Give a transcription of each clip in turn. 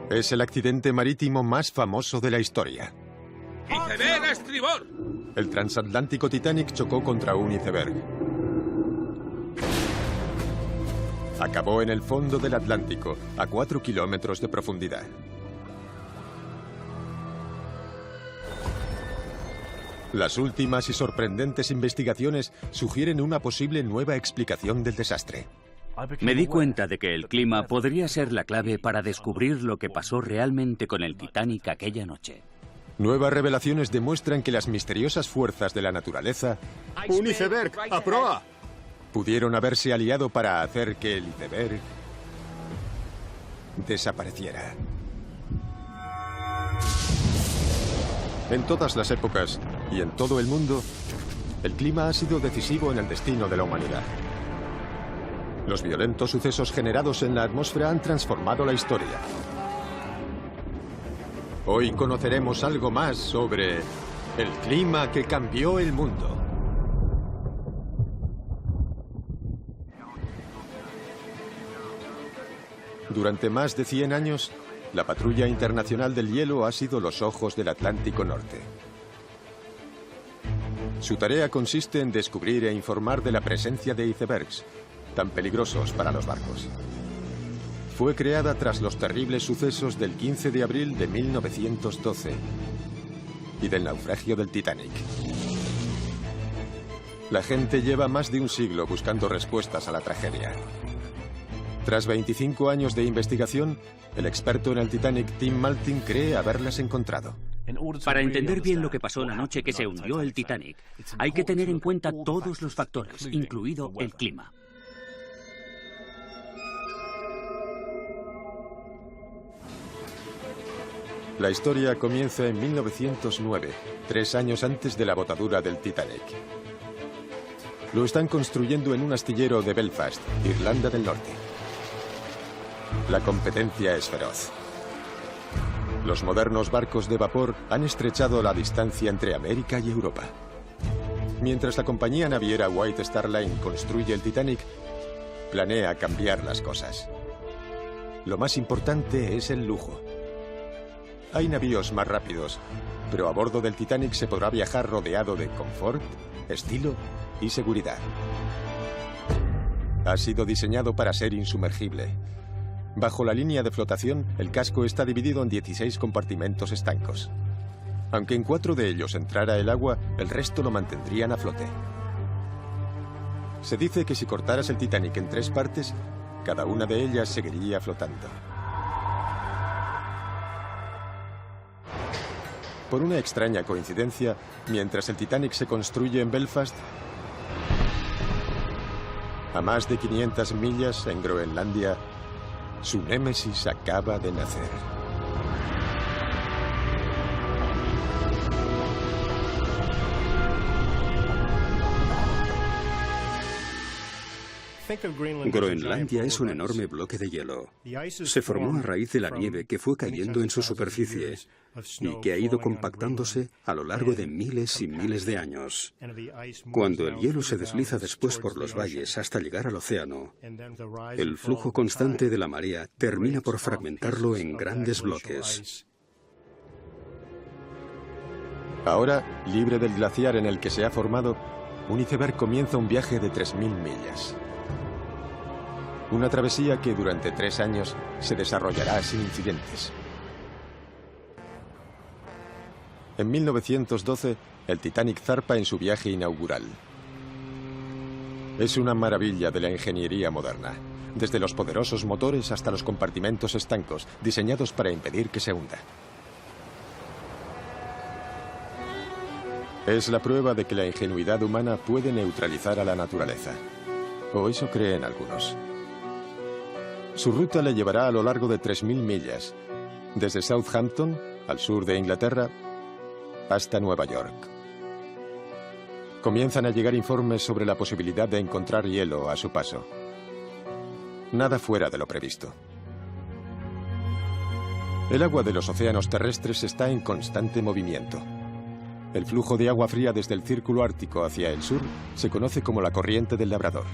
Es el accidente marítimo más famoso de la historia. ¡Iceberg a estribor! El transatlántico Titanic chocó contra un iceberg. Acabó en el fondo del Atlántico, a 4 kilómetros de profundidad. Las últimas y sorprendentes investigaciones sugieren una posible nueva explicación del desastre. Me di cuenta de que el clima podría ser la clave para descubrir lo que pasó realmente con el Titanic aquella noche. Nuevas revelaciones demuestran que las misteriosas fuerzas de la naturaleza ¡Un iceberg! ¡A proa! pudieron haberse aliado para hacer que el iceberg desapareciera. En todas las épocas y en todo el mundo, el clima ha sido decisivo en el destino de la humanidad. Los violentos sucesos generados en la atmósfera han transformado la historia. Hoy conoceremos algo más sobre el clima que cambió el mundo. Durante más de 100 años, la Patrulla Internacional del Hielo ha sido los ojos del Atlántico Norte. Su tarea consiste en descubrir e informar de la presencia de icebergs, tan peligrosos para los barcos. Fue creada tras los terribles sucesos del 15 de abril de 1912 y del naufragio del Titanic. La gente lleva más de un siglo buscando respuestas a la tragedia. Tras 25 años de investigación, el experto en el Titanic Tim Maltin cree haberlas encontrado. Para entender bien lo que pasó la noche que se hundió el Titanic, hay que tener en cuenta todos los factores, incluido el clima. La historia comienza en 1909, 3 años antes de la botadura del Titanic. Lo están construyendo en un astillero de Belfast, Irlanda del Norte. La competencia es feroz. Los modernos barcos de vapor han estrechado la distancia entre América y Europa. Mientras la compañía naviera White Star Line construye el Titanic, planea cambiar las cosas. Lo más importante es el lujo. Hay navíos más rápidos, pero a bordo del Titanic se podrá viajar rodeado de confort, estilo y seguridad. Ha sido diseñado para ser insumergible. Bajo la línea de flotación, el casco está dividido en 16 compartimentos estancos. Aunque en 4 de ellos entrara el agua, el resto lo mantendrían a flote. Se dice que si cortaras el Titanic en 3 partes, cada una de ellas seguiría flotando. Por una extraña coincidencia, mientras el Titanic se construye en Belfast, a más de 500 millas en Groenlandia, su némesis acaba de nacer. Groenlandia es un enorme bloque de hielo. Se formó a raíz de la nieve que fue cayendo en su superficie y que ha ido compactándose a lo largo de miles y miles de años. Cuando el hielo se desliza después por los valles hasta llegar al océano, el flujo constante de la marea termina por fragmentarlo en grandes bloques. Ahora, libre del glaciar en el que se ha formado, un iceberg comienza un viaje de 3.000 millas. Una travesía que durante 3 años se desarrollará sin incidentes. En 1912, el Titanic zarpa en su viaje inaugural. Es una maravilla de la ingeniería moderna, desde los poderosos motores hasta los compartimentos estancos, diseñados para impedir que se hunda. Es la prueba de que la ingenuidad humana puede neutralizar a la naturaleza. O eso creen algunos. Su ruta le llevará a lo largo de 3.000 millas, desde Southampton, al sur de Inglaterra, hasta Nueva York. Comienzan a llegar informes sobre la posibilidad de encontrar hielo a su paso. Nada fuera de lo previsto. El agua de los océanos terrestres está en constante movimiento. El flujo de agua fría desde el Círculo Ártico hacia el sur se conoce como la corriente del Labrador.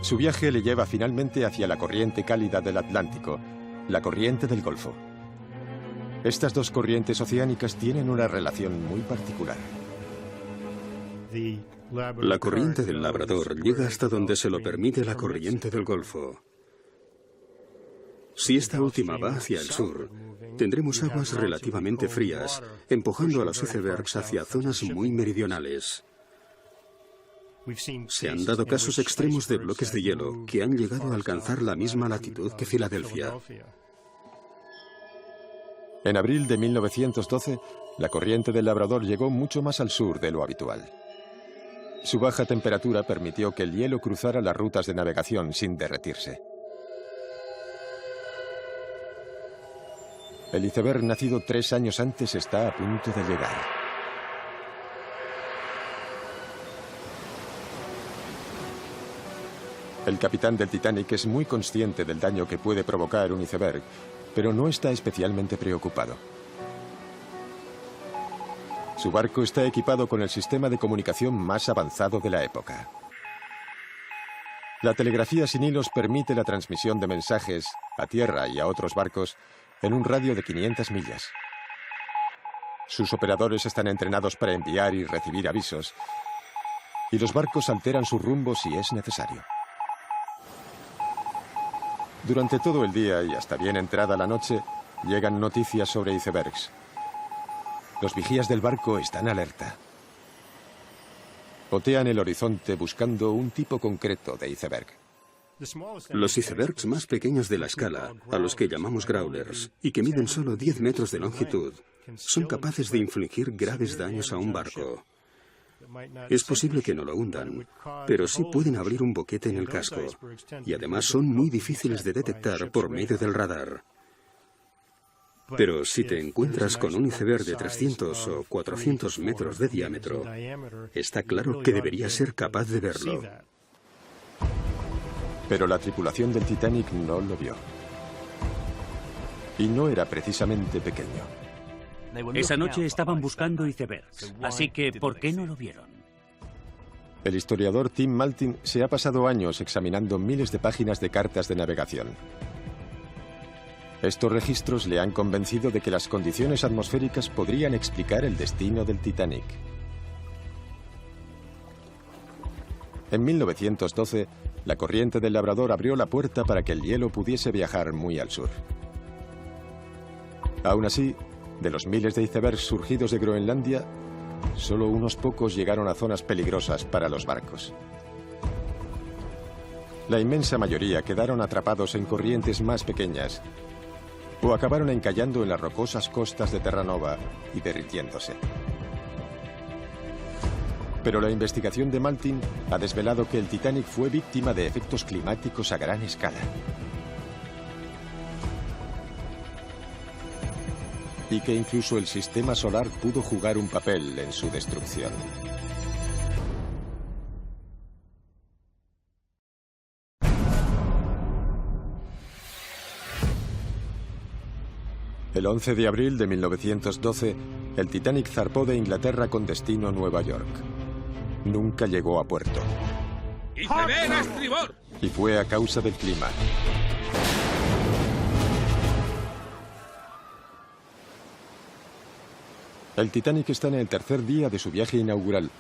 Su viaje le lleva finalmente hacia la corriente cálida del Atlántico, la corriente del Golfo. Estas dos corrientes oceánicas tienen una relación muy particular. La corriente del Labrador llega hasta donde se lo permite la corriente del Golfo. Si esta última va hacia el sur, tendremos aguas relativamente frías, empujando a los icebergs hacia zonas muy meridionales. Se han dado casos extremos de bloques de hielo que han llegado a alcanzar la misma latitud que Filadelfia. En abril de 1912, la corriente del Labrador llegó mucho más al sur de lo habitual. Su baja temperatura permitió que el hielo cruzara las rutas de navegación sin derretirse. El iceberg nacido 3 años antes está a punto de llegar. El capitán del Titanic es muy consciente del daño que puede provocar un iceberg, pero no está especialmente preocupado. Su barco está equipado con el sistema de comunicación más avanzado de la época. La telegrafía sin hilos permite la transmisión de mensajes a tierra y a otros barcos en un radio de 500 millas. Sus operadores están entrenados para enviar y recibir avisos, y los barcos alteran su rumbo si es necesario. Durante todo el día y hasta bien entrada la noche, llegan noticias sobre icebergs. Los vigías del barco están alerta. Otean el horizonte buscando un tipo concreto de iceberg. Los icebergs más pequeños de la escala, a los que llamamos growlers, y que miden solo 10 metros de longitud, son capaces de infligir graves daños a un barco. Es posible que no lo hundan, pero sí pueden abrir un boquete en el casco, y además son muy difíciles de detectar por medio del radar. Pero si te encuentras con un iceberg de 300 o 400 metros de diámetro, está claro que deberías ser capaz de verlo. Pero la tripulación del Titanic no lo vio. Y no era precisamente pequeño. Esa noche estaban buscando icebergs, así que ¿por qué no lo vieron? El historiador Tim Maltin se ha pasado años examinando miles de páginas de cartas de navegación. Estos registros le han convencido de que las condiciones atmosféricas podrían explicar el destino del Titanic. En 1912, la corriente del Labrador abrió la puerta para que el hielo pudiese viajar muy al sur. Aún así, de los miles de icebergs surgidos de Groenlandia, solo unos pocos llegaron a zonas peligrosas para los barcos. La inmensa mayoría quedaron atrapados en corrientes más pequeñas o acabaron encallando en las rocosas costas de Terranova y derritiéndose. Pero la investigación de Maltin ha desvelado que el Titanic fue víctima de efectos climáticos a gran escala. Y que incluso el sistema solar pudo jugar un papel en su destrucción. El 11 de abril de 1912, el Titanic zarpó de Inglaterra con destino Nueva York. Nunca llegó a puerto. ¡Iceberg a estribor! Y fue a causa del clima. El Titanic está en el tercer día de su viaje inaugural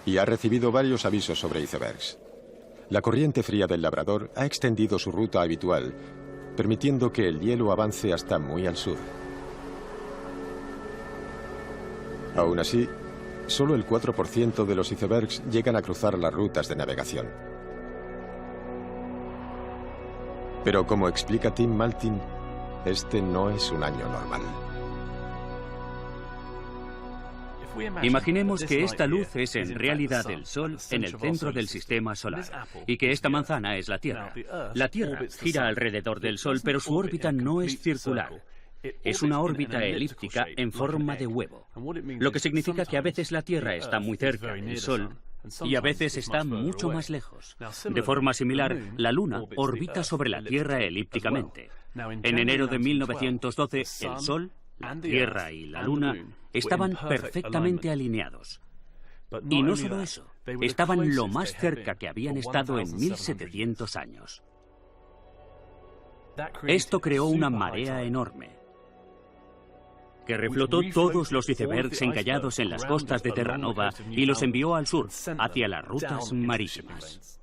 y ha recibido varios avisos sobre icebergs. La corriente fría del Labrador ha extendido su ruta habitual, permitiendo que el hielo avance hasta muy al sur. Aún así, solo el 4% de los icebergs llegan a cruzar las rutas de navegación. Pero como explica Tim Maltin, este no es un año normal. Imaginemos que esta luz es en realidad el Sol en el centro del sistema solar y que esta manzana es la Tierra. La Tierra gira alrededor del Sol, pero su órbita no es circular. Es una órbita elíptica en forma de huevo, lo que significa que a veces la Tierra está muy cerca del Sol y a veces está mucho más lejos. De forma similar, la Luna orbita sobre la Tierra elípticamente. En enero de 1912, el Sol, la Tierra y la Luna estaban perfectamente alineados. Y no solo eso, estaban lo más cerca que habían estado en 1700 años. Esto creó una marea enorme. que reflotó todos los icebergs encallados en las costas de Terranova y los envió al sur, hacia las rutas marítimas.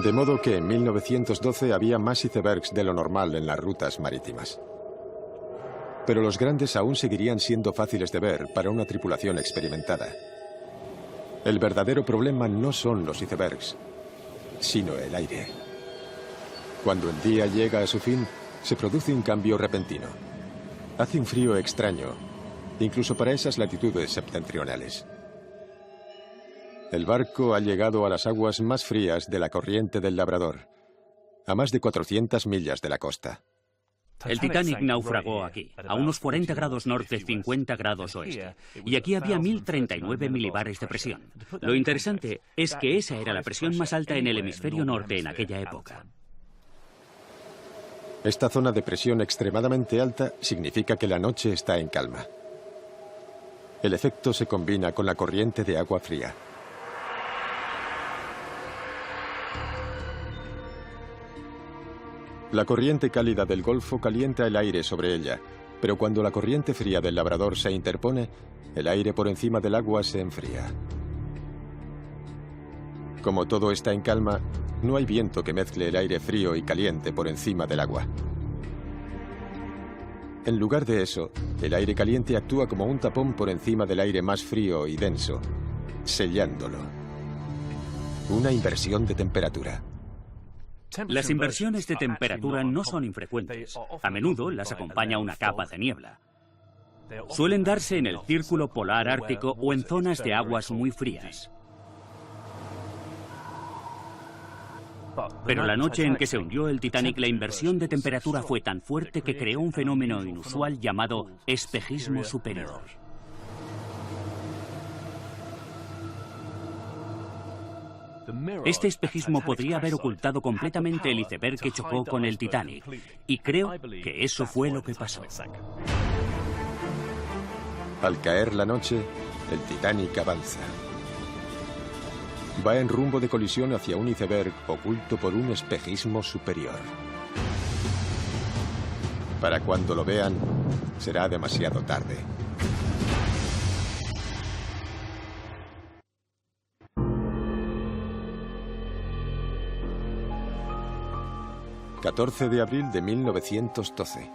De modo que en 1912 había más icebergs de lo normal en las rutas marítimas. Pero los grandes aún seguirían siendo fáciles de ver para una tripulación experimentada. El verdadero problema no son los icebergs, sino el aire. Cuando el día llega a su fin, se produce un cambio repentino. Hace un frío extraño, incluso para esas latitudes septentrionales. El barco ha llegado a las aguas más frías de la corriente del Labrador, a más de 400 millas de la costa. El Titanic naufragó aquí, a unos 40 grados norte, 50 grados oeste. Y aquí había 1039 milibares de presión. Lo interesante es que esa era la presión más alta en el hemisferio norte en aquella época. Esta zona de presión extremadamente alta significa que la noche está en calma. El efecto se combina con la corriente de agua fría. La corriente cálida del Golfo calienta el aire sobre ella, pero cuando la corriente fría del Labrador se interpone, el aire por encima del agua se enfría. Como todo está en calma, no hay viento que mezcle el aire frío y caliente por encima del agua. En lugar de eso, el aire caliente actúa como un tapón por encima del aire más frío y denso, sellándolo. Una inversión de temperatura. Las inversiones de temperatura no son infrecuentes. A menudo las acompaña una capa de niebla. Suelen darse en el círculo polar ártico o en zonas de aguas muy frías. Pero la noche en que se hundió el Titanic, la inversión de temperatura fue tan fuerte que creó un fenómeno inusual llamado espejismo superior. Este espejismo podría haber ocultado completamente el iceberg que chocó con el Titanic, y creo que eso fue lo que pasó. Al caer la noche, el Titanic avanza. Va en rumbo de colisión hacia un iceberg oculto por un espejismo superior. Para cuando lo vean, será demasiado tarde. ...14 de abril de 1912...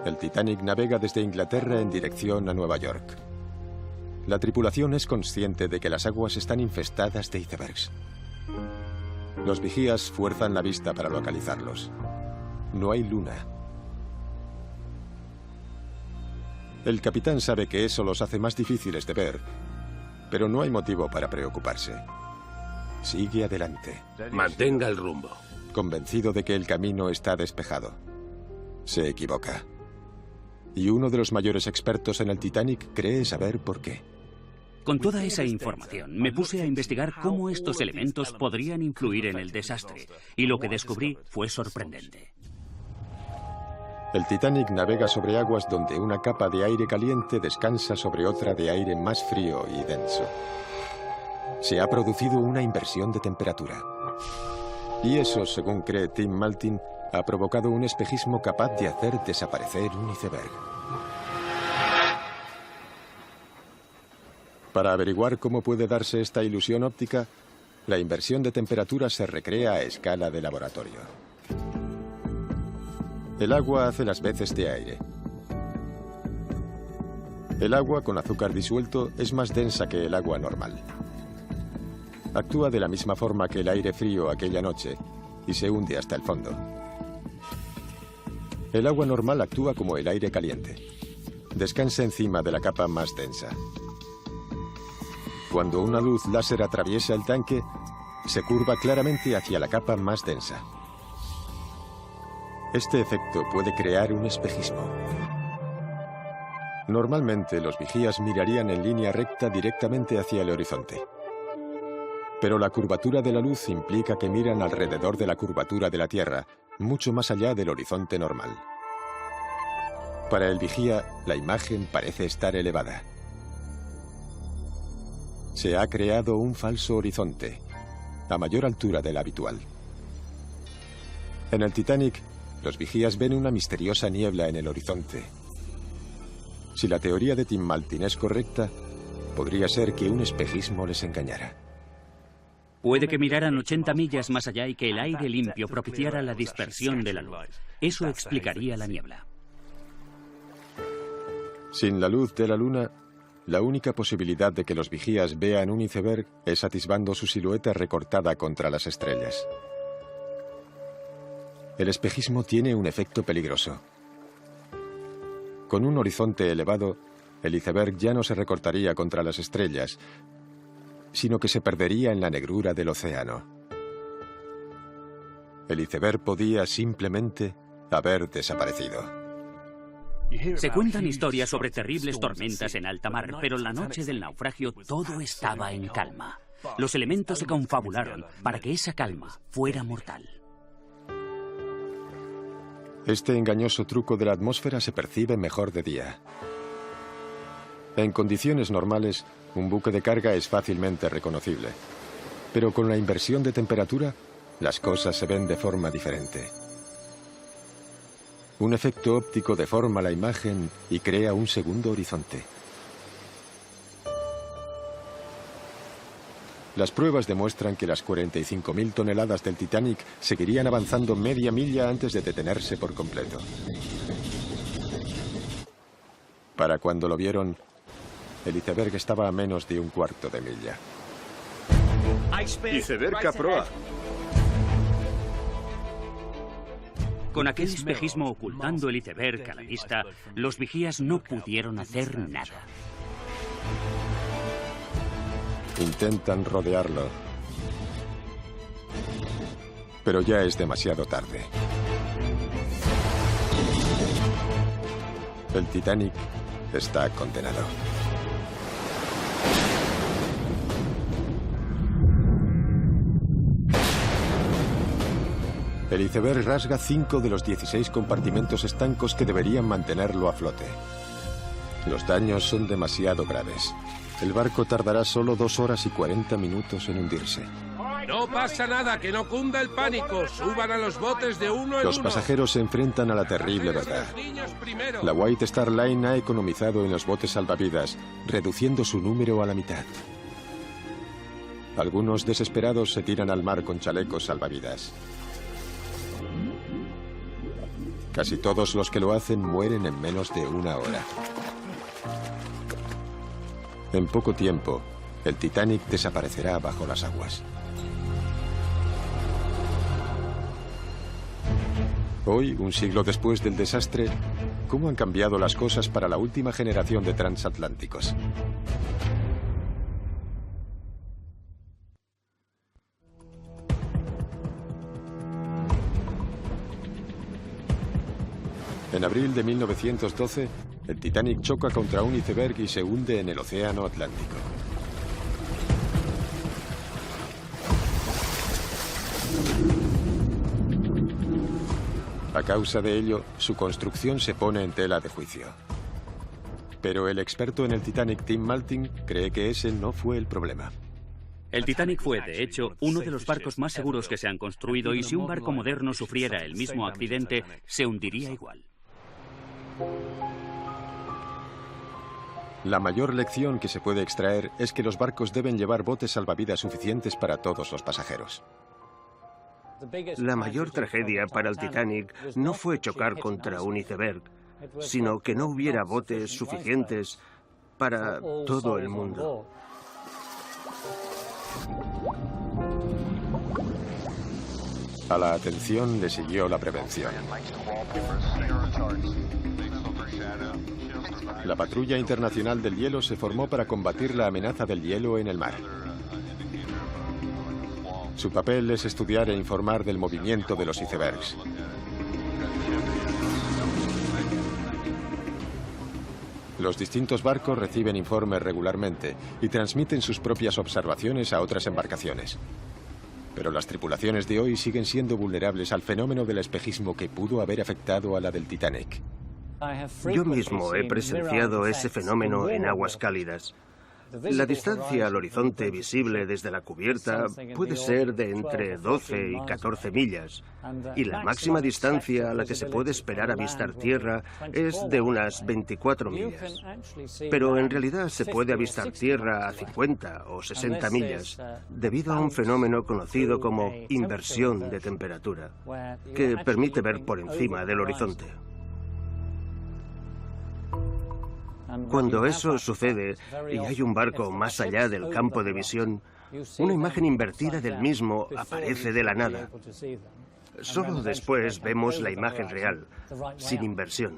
El Titanic navega desde Inglaterra en dirección a Nueva York. La tripulación es consciente de que las aguas están infestadas de icebergs. Los vigías fuerzan la vista para localizarlos. No hay luna. El capitán sabe que eso los hace más difíciles de ver, pero no hay motivo para preocuparse. Sigue adelante. Mantenga el rumbo. Convencido de que el camino está despejado. Se equivoca. Y uno de los mayores expertos en el Titanic cree saber por qué. Con toda esa información, me puse a investigar cómo estos elementos podrían influir en el desastre, y lo que descubrí fue sorprendente. El Titanic navega sobre aguas donde una capa de aire caliente descansa sobre otra de aire más frío y denso. Se ha producido una inversión de temperatura. Y eso, según cree Tim Maltin, ha provocado un espejismo capaz de hacer desaparecer un iceberg. Para averiguar cómo puede darse esta ilusión óptica, la inversión de temperatura se recrea a escala de laboratorio. El agua hace las veces de aire. El agua con azúcar disuelto es más densa que el agua normal. Actúa de la misma forma que el aire frío aquella noche y se hunde hasta el fondo. El agua normal actúa como el aire caliente. Descansa encima de la capa más densa. Cuando una luz láser atraviesa el tanque, se curva claramente hacia la capa más densa. Este efecto puede crear un espejismo. Normalmente los vigías mirarían en línea recta directamente hacia el horizonte. Pero la curvatura de la luz implica que miran alrededor de la curvatura de la Tierra, mucho más allá del horizonte normal. Para el vigía, la imagen parece estar elevada. Se ha creado un falso horizonte, a mayor altura de la habitual. En el Titanic, los vigías ven una misteriosa niebla en el horizonte. Si la teoría de Tim Maltin es correcta, podría ser que un espejismo les engañara. Puede que miraran 80 millas más allá y que el aire limpio propiciara la dispersión de la luz. Eso explicaría la niebla. Sin la luz de la luna, la única posibilidad de que los vigías vean un iceberg es atisbando su silueta recortada contra las estrellas. El espejismo tiene un efecto peligroso. Con un horizonte elevado, el iceberg ya no se recortaría contra las estrellas, sino que se perdería en la negrura del océano. El iceberg podía simplemente haber desaparecido. Se cuentan historias sobre terribles tormentas en alta mar, pero la noche del naufragio todo estaba en calma. Los elementos se confabularon para que esa calma fuera mortal. Este engañoso truco de la atmósfera se percibe mejor de día. En condiciones normales, un buque de carga es fácilmente reconocible. Pero con la inversión de temperatura, las cosas se ven de forma diferente. Un efecto óptico deforma la imagen y crea un segundo horizonte. Las pruebas demuestran que las 45.000 toneladas del Titanic seguirían avanzando media milla antes de detenerse por completo. Para cuando lo vieron, el iceberg estaba a menos de un cuarto de milla. Iceberg a proa. Con aquel espejismo ocultando el iceberg a la vista, los vigías no pudieron hacer nada. Intentan rodearlo, pero ya es demasiado tarde. El Titanic está condenado. El iceberg rasga 5 de los 16 compartimentos estancos que deberían mantenerlo a flote. Los daños son demasiado graves. El barco tardará solo 2 horas y 40 minutos en hundirse. No pasa nada, que no cunda el pánico. Suban a los botes de uno en uno. Los pasajeros se enfrentan a la terrible verdad. La White Star Line ha economizado en los botes salvavidas, reduciendo su número a la mitad. Algunos desesperados se tiran al mar con chalecos salvavidas. Casi todos los que lo hacen mueren en menos de 1 hora. En poco tiempo, el Titanic desaparecerá bajo las aguas. Hoy, un siglo después del desastre, ¿cómo han cambiado las cosas para la última generación de transatlánticos? En abril de 1912, el Titanic choca contra un iceberg y se hunde en el Océano Atlántico. A causa de ello, su construcción se pone en tela de juicio. Pero el experto en el Titanic, Tim Maltin, cree que ese no fue el problema. El Titanic fue, de hecho, uno de los barcos más seguros que se han construido, y si un barco moderno sufriera el mismo accidente, se hundiría igual. La mayor lección que se puede extraer es que los barcos deben llevar botes salvavidas suficientes para todos los pasajeros. La mayor tragedia para el Titanic no fue chocar contra un iceberg, sino que no hubiera botes suficientes para todo el mundo. A la atención le siguió la prevención. La Patrulla Internacional del Hielo se formó para combatir la amenaza del hielo en el mar. Su papel es estudiar e informar del movimiento de los icebergs. Los distintos barcos reciben informes regularmente y transmiten sus propias observaciones a otras embarcaciones. Pero las tripulaciones de hoy siguen siendo vulnerables al fenómeno del espejismo que pudo haber afectado a la del Titanic. Yo mismo he presenciado ese fenómeno en aguas cálidas. La distancia al horizonte visible desde la cubierta puede ser de entre 12 y 14 millas, y la máxima distancia a la que se puede esperar avistar tierra es de unas 24 millas. Pero en realidad se puede avistar tierra a 50 o 60 millas, debido a un fenómeno conocido como inversión de temperatura, que permite ver por encima del horizonte. Cuando eso sucede y hay un barco más allá del campo de visión, una imagen invertida del mismo aparece de la nada. Solo después vemos la imagen real, sin inversión.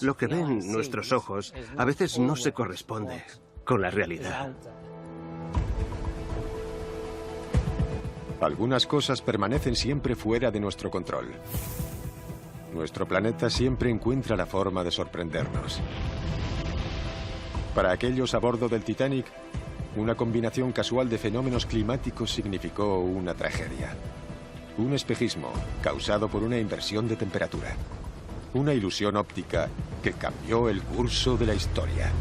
Lo que ven nuestros ojos a veces no se corresponde con la realidad. Algunas cosas permanecen siempre fuera de nuestro control. Nuestro planeta siempre encuentra la forma de sorprendernos. Para aquellos a bordo del Titanic, una combinación casual de fenómenos climáticos significó una tragedia. Un espejismo causado por una inversión de temperatura. Una ilusión óptica que cambió el curso de la historia.